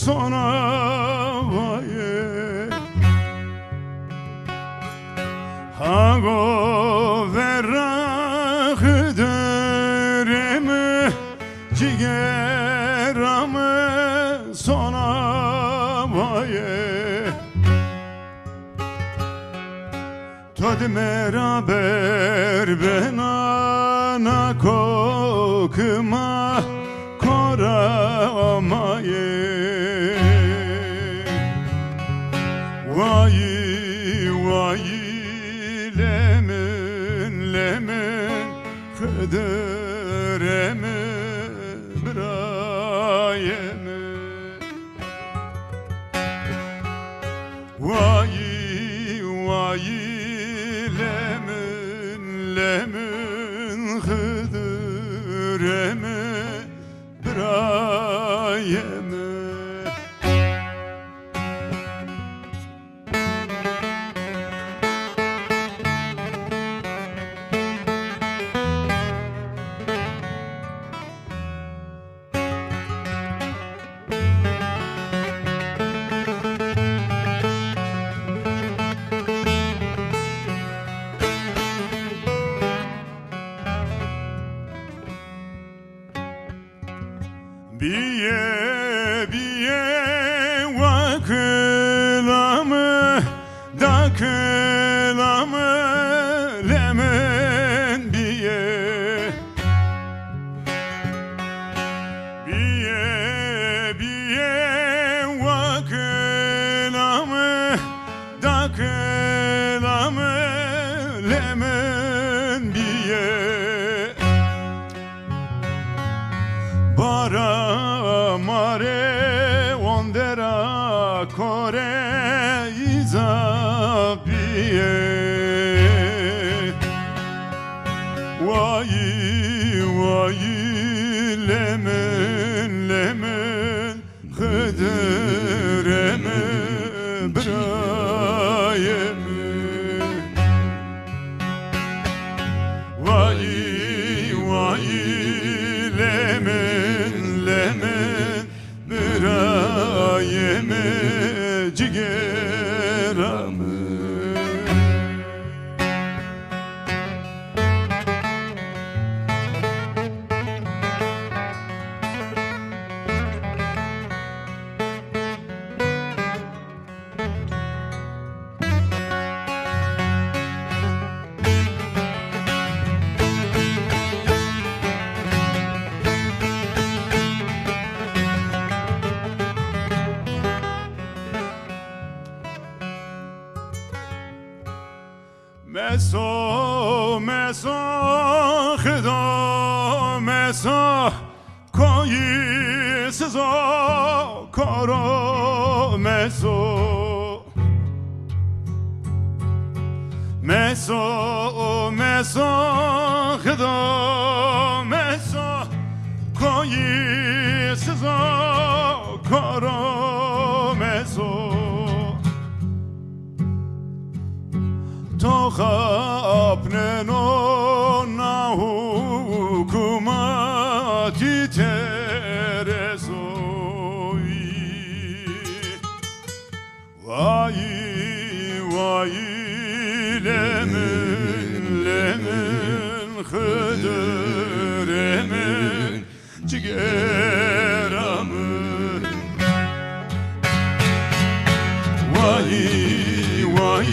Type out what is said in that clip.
sona vaye Hago verrak dereme cigerame sona vaye Tad meraber benana kokma koramaye Vay vay lemin kıdıreme brayeme Vay vay lemin kıdıreme brayeme Biye vakılamı dakılamı lemen biye vakılamı dakılamı lemen biye Bara mare ondera kore izabiye Vay vay lemen kıdıreme brayeme Vay vay lemen brayeme cigeramı Meso khida meso koyi sizo karo meso khida meso koyi sizo karo meso To khapneno na hukumati terezoyi Vay vay lemin kıdıreme cigeramı Vay vay